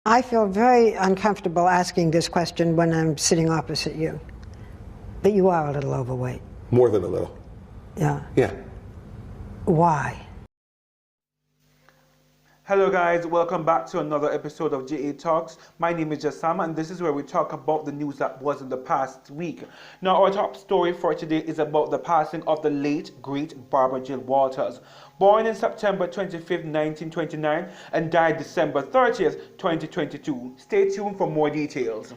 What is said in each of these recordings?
I feel very uncomfortable asking this question when I'm sitting opposite you. But you are a little overweight. More than a little. Yeah. Yeah. Why? Hello guys, welcome back to another episode of JA Talks. My name is Jassam and this is where we talk about the news that was in the past week. Now our top story for today is about the passing of the late great Barbara Jill Walters. Born in September 25th, 1929 and died December 30th, 2022. Stay tuned for more details.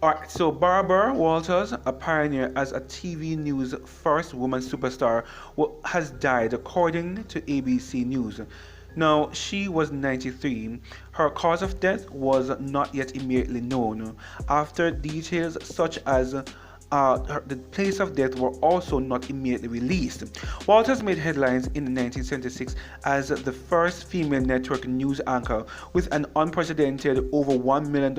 Alright, so Barbara Walters, a pioneer as a TV news first woman superstar, has died according to ABC News. Now, she was 93. Her cause of death was not yet immediately known, after details such as the place of death were also not immediately released. Walters made headlines in 1976 as the first female network news anchor with an unprecedented over $1 million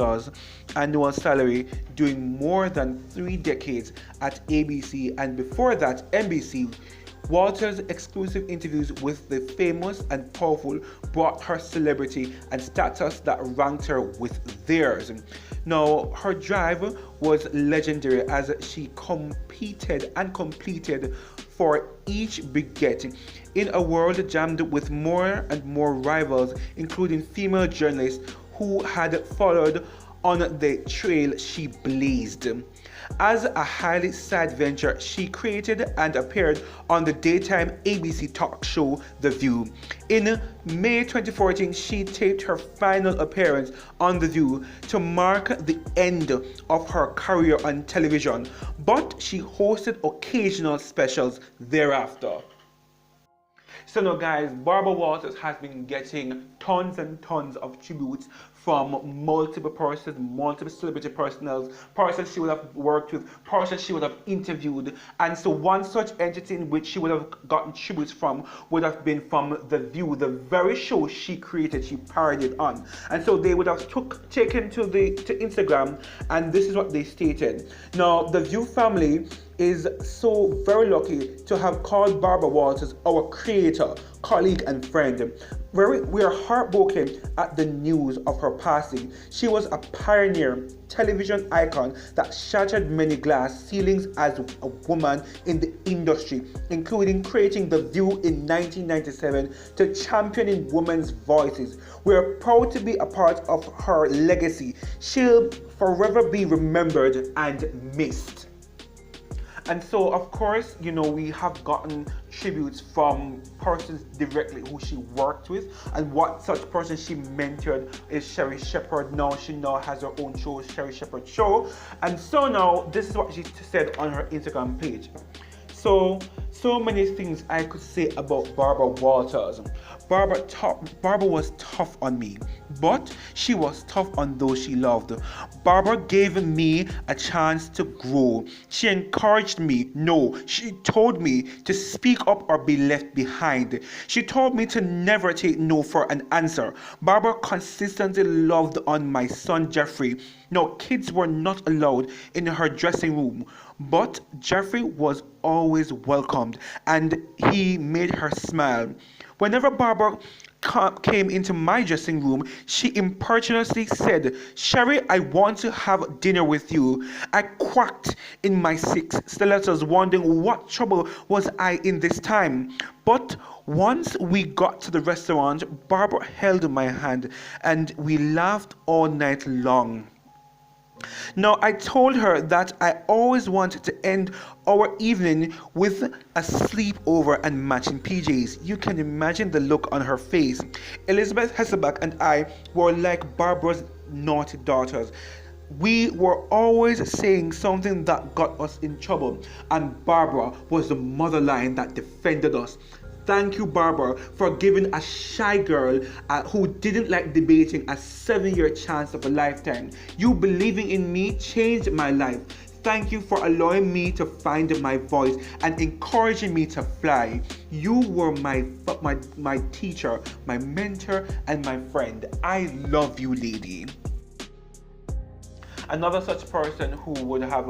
annual salary, doing more than 3 decades at ABC and before that NBC. Walters' exclusive interviews with the famous and powerful brought her celebrity and status that ranked her with theirs. Now, her drive was legendary as she competed and completed for each big get in a world jammed with more and more rivals, including female journalists who had followed on the trail she blazed. As a highly side venture, she created and appeared on the daytime ABC talk show The View. In May 2014, she taped her final appearance on The View to mark the end of her career on television, but she hosted occasional specials thereafter. So now guys, Barbara Walters has been getting tons and tons of tributes from multiple persons, multiple celebrity personnel, persons she would have worked with, persons she would have interviewed. And so one such entity in which she would have gotten tributes from would have been from The View, the very show she created, she parodied on. And so they would have taken to Instagram, and this is what they stated. Now, The View family is so very lucky to have called Barbara Walters our creator, colleague and friend. We are heartbroken at the news of her passing. She was a pioneer television icon that shattered many glass ceilings as a woman in the industry, including creating The View in 1997 to championing women's voices. We are proud to be a part of her legacy. She'll forever be remembered and missed. And so, of course, you know, we have gotten tributes from persons directly who she worked with, and what such person she mentored is Sherri Shepherd. Now she has her own show, Sherri Shepherd Show. And so now, this is what she said on her Instagram page. So many things I could say about Barbara Walters. Barbara was tough on me, but she was tough on those she loved. Barbara gave me a chance to grow. She encouraged me. No, she told me to speak up or be left behind. She told me to never take no for an answer. Barbara consistently loved on my son Jeffrey. No, kids were not allowed in her dressing room, but Jeffrey was always welcomed and he made her smile. Whenever Barbara came into my dressing room, she impertinently said, "Sherri, I want to have dinner with you." I quacked in my 6 stilettos, wondering what trouble was I in this time. But once we got to the restaurant, Barbara held my hand and we laughed all night long. Now, I told her that I always wanted to end our evening with a sleepover and matching PJs. You can imagine the look on her face. Elizabeth Hasselbeck and I were like Barbara's naughty daughters. We were always saying something that got us in trouble, and Barbara was the mother lion that defended us. Thank you, Barbara, for giving a shy girl who didn't like debating a 7-year chance of a lifetime. You believing in me changed my life. Thank you for allowing me to find my voice and encouraging me to fly. You were my teacher, my mentor, and my friend. I love you, lady. Another such person who would have,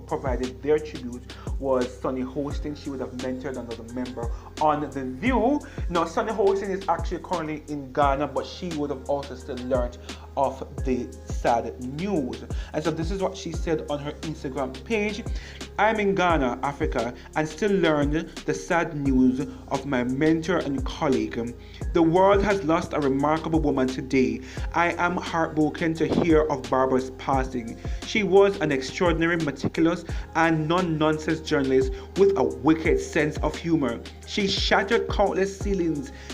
provided their tribute was Sunny Hostin. She would have mentored another member on The View. Now, Sunny Hostin is actually currently in Ghana, but she would have also still learned of the sad news. And so this is what she said on her Instagram page. I'm in Ghana, Africa, and still learned the sad news of my mentor and colleague. The world has lost a remarkable woman today. I am heartbroken to hear of Barbara's passing. She was an extraordinary, meticulous, and non-nonsense journalist with a wicked sense of humor. She shattered countless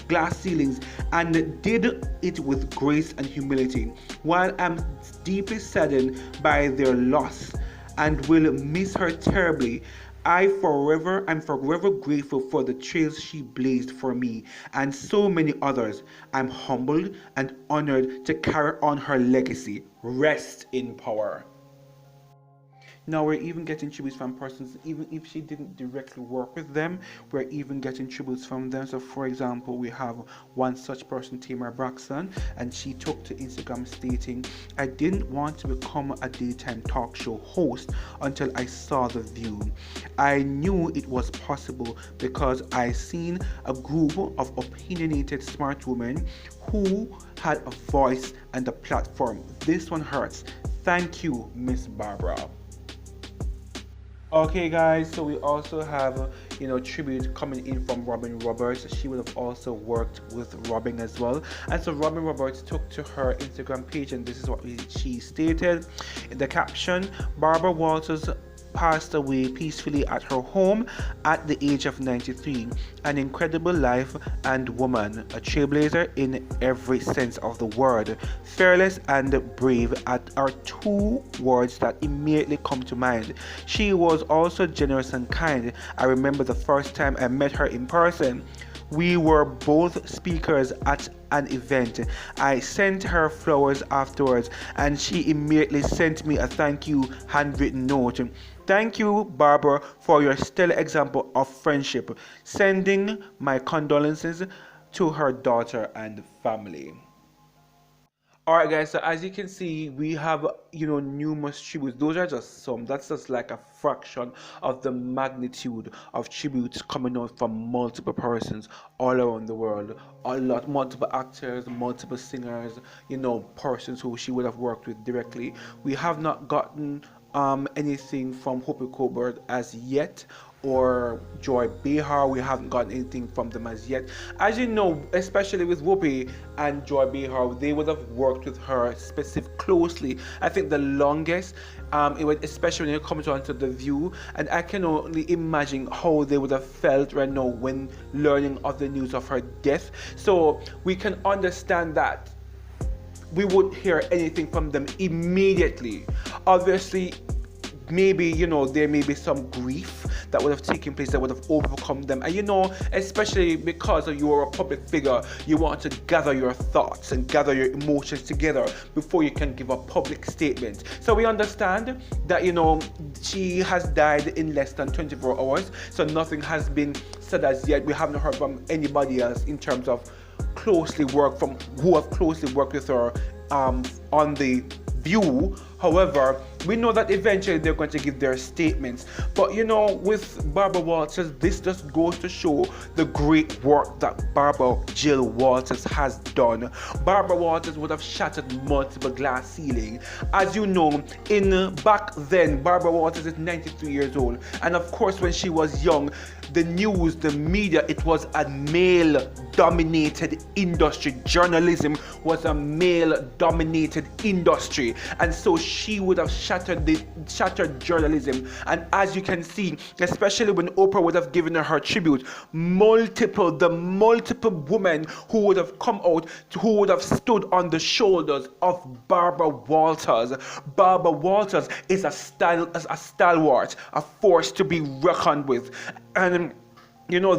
glass ceilings, and did it with grace and humility. While I'm deeply saddened by their loss and will miss her terribly, I'm forever grateful for the trails she blazed for me and so many others. I'm humbled and honored to carry on her legacy. Rest in power. Now we're even getting tributes from persons, even if she didn't directly work with them, we're even getting tributes from them. So for example, we have one such person, Tamar Braxton, and she took to Instagram stating, I didn't want to become a daytime talk show host until I saw The View. I knew it was possible because I seen a group of opinionated smart women who had a voice and a platform. This one hurts. Thank you, Miss Barbara. Okay guys, so we also have tribute coming in from Robin Roberts. She would have also worked with Robin as well. And so Robin Roberts took to her Instagram page, and this is what she stated in the caption. Barbara Walters passed away peacefully at her home at the age of 93. An incredible life and woman, a trailblazer in every sense of the word. Fearless and brave are two words that immediately come to mind. She was also generous and kind. I remember the first time I met her in person. We were both speakers at an event. I sent her flowers afterwards, and she immediately sent me a thank you handwritten note. Thank you, Barbara, for your stellar example of friendship. Sending my condolences to her daughter and family. Alright guys, so as you can see, we have numerous tributes. Those are just some. That's just like a fraction of the magnitude of tributes coming out from multiple persons all around the world. Multiple actors, multiple singers, persons who she would have worked with directly. We have not gotten anything from Whoopi Goldberg as yet, or Joy Behar. We haven't gotten anything from them as yet. As you know, especially with Whoopi and Joy Behar, they would have worked with her closely. I think the longest, especially when it comes on to The View, and I can only imagine how they would have felt right now when learning of the news of her death. So we can understand that we would hear anything from them immediately. Obviously, maybe there may be some grief that would have taken place that would have overcome them, and especially because you are a public figure, you want to gather your thoughts and gather your emotions together before you can give a public statement. So we understand that she has died in less than 24 hours, so nothing has been said as yet. We haven't heard from anybody else in terms of who have closely worked with her on The View. However, we know that eventually they're going to give their statements. But with Barbara Walters, this just goes to show the great work that Barbara Jill Walters has done. Barbara Walters would have shattered multiple glass ceilings. As you know, back then, Barbara Walters is 93 years old. And of course, when she was young, the news, the media, it was a male-dominated industry. Journalism was a male-dominated industry. And so she would have shattered journalism. And as you can see, especially when Oprah would have given her tribute, the multiple women who would have come out, who would have stood on the shoulders of Barbara Walters. Barbara Walters is a stalwart, a force to be reckoned with. And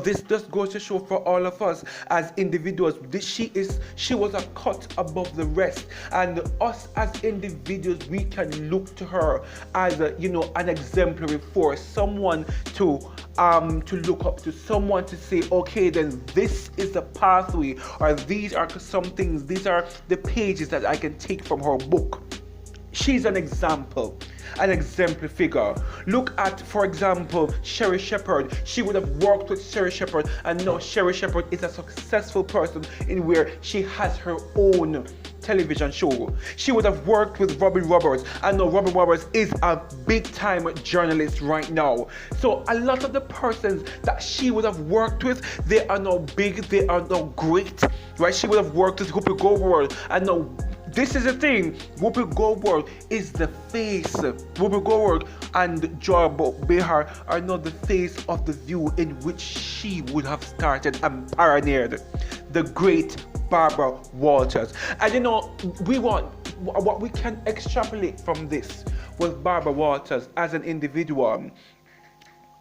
this just goes to show for all of us as individuals, she was a cut above the rest, and us as individuals, we can look to her as an exemplary force, someone to look up to, someone to say, okay, then this is the pathway, or these are some things, these are the pages that I can take from her book. she's an example, an exemplary figure. Look at, for example, Sherry Shepherd. She would have worked with Sherry Shepherd, and now Sherry Shepherd is a successful person in where she has her own television show. She would have worked with Robin Roberts, and now Robin Roberts is a big time journalist right now. So a lot of the persons that she would have worked with, they are now big, they are now great, right? She would have worked with Whoopi Goldberg, and now this is the thing, Whoopi Goldberg is the face. Whoopi Goldberg and Joy Behar are not the face of the View, in which she would have started and pioneered. The great Barbara Walters. And you know, what we can extrapolate from this with Barbara Walters as an individual.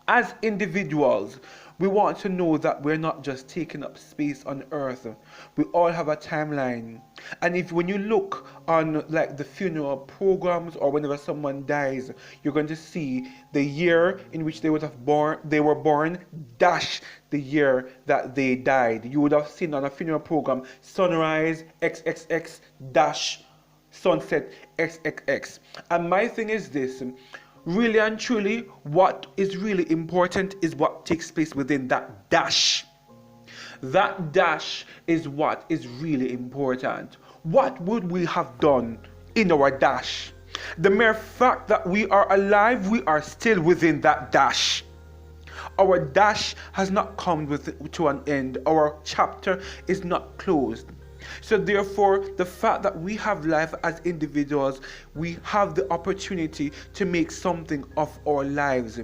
As individuals, we want to know that we're not just taking up space on earth. We all have a timeline. And when you look on like the funeral programs, or whenever someone dies, you're going to see the year in which they were born dash the year that they died. You would have seen on a funeral program, sunrise XXX dash sunset XXX. And my thing is this: really and truly, what is really important is what takes place within that dash. That dash is what is really important. What would we have done in our dash? The mere fact that we are alive, we are still within that dash. Our dash has not come to an end. Our chapter is not closed. So therefore, the fact that we have life as individuals, we have the opportunity to make something of our lives.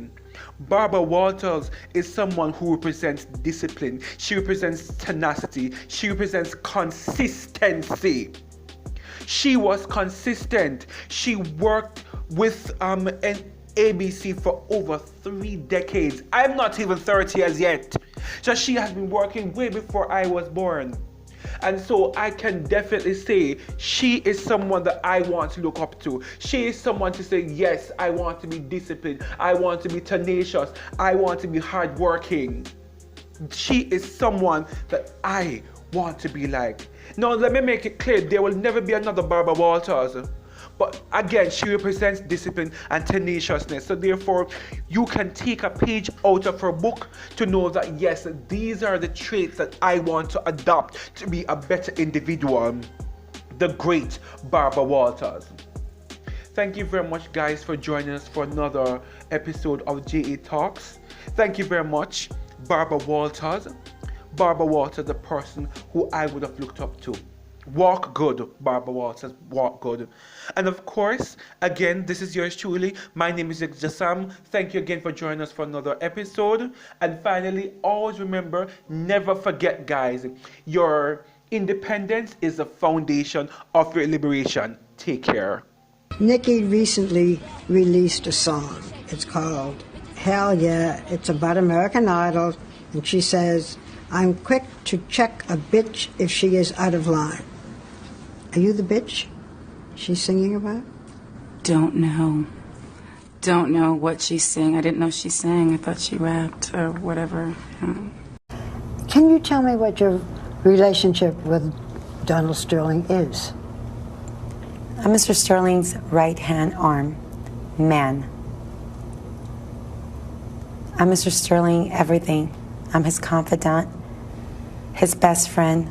Barbara Walters is someone who represents discipline. She represents tenacity. She represents consistency. She was consistent. She worked with an ABC for over 3 decades. I'm not even 30 as yet. So she has been working way before I was born. And so I can definitely say she is someone that I want to look up to. She is someone to say, yes, I want to be disciplined. I want to be tenacious. I want to be hardworking. She is someone that I want to be like. Now, let me make it clear, there will never be another Barbara Walters. But again, she represents discipline and tenaciousness. So therefore, you can take a page out of her book to know that, yes, these are the traits that I want to adopt to be a better individual. The great Barbara Walters. Thank you very much, guys, for joining us for another episode of JA Talks. Thank you very much, Barbara Walters. Barbara Walters, the person who I would have looked up to. Walk good, Barbara Walters, walk good. And of course, again, this is yours truly. My name is Jasam. Thank you again for joining us for another episode. And finally, always remember, never forget, guys, your independence is the foundation of your liberation. Take care. Nikki recently released a song. It's called Hell Yeah. It's about American Idol. And she says, I'm quick to check a bitch if she is out of line. Are you the bitch she's singing about? Don't know. Don't know what she's singing. I didn't know she sang. I thought she rapped or whatever. Can you tell me what your relationship with Donald Sterling is? I'm Mr. Sterling's right-hand arm, man. I'm Mr. Sterling everything. I'm his confidant, his best friend,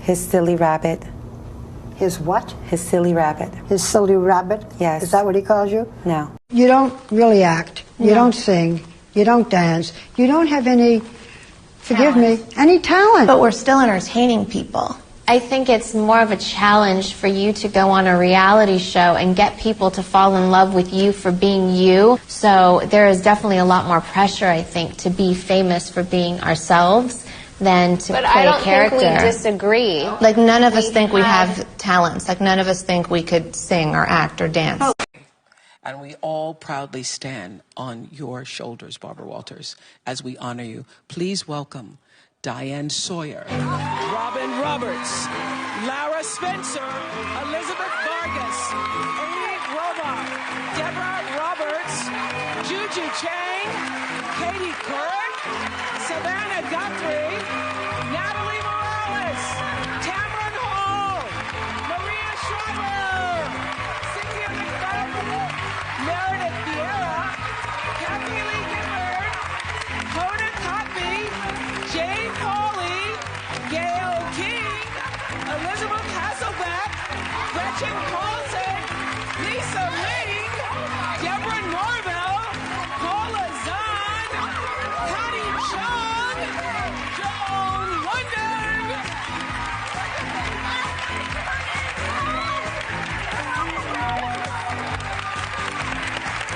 his silly rabbit. His what? His silly rabbit. His silly rabbit? Yes. Is that what he calls you? No. You don't really act. You don't sing. You don't dance. You don't have any, forgive me, any talent. But we're still entertaining people. I think it's more of a challenge for you to go on a reality show and get people to fall in love with you for being you. So there is definitely a lot more pressure, I think, to be famous for being ourselves than to play a character. But I don't think we disagree. Like, none of us think we have talents. Like, none of us think we could sing or act or dance. And we all proudly stand on your shoulders, Barbara Walters, as we honor you. Please welcome Diane Sawyer, Robin Roberts, Lara Spencer, Elizabeth Vargas, Amy Robart, Deborah Roberts, Juju Chang, Katie Couric, Savannah Guthrie, Natalie Morales, Tamron Hall, Maria Shriver,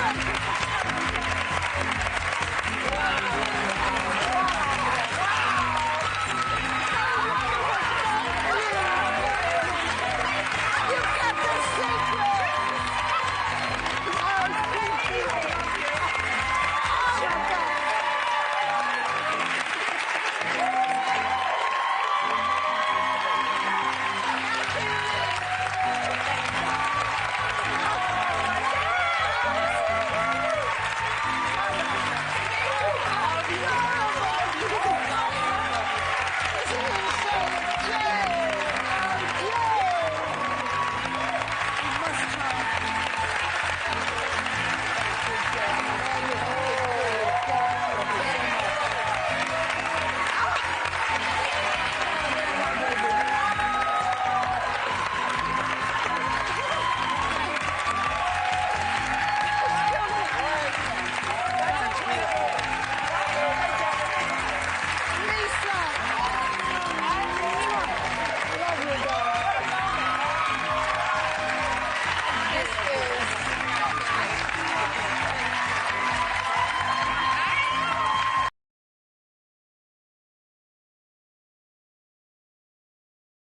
Walters.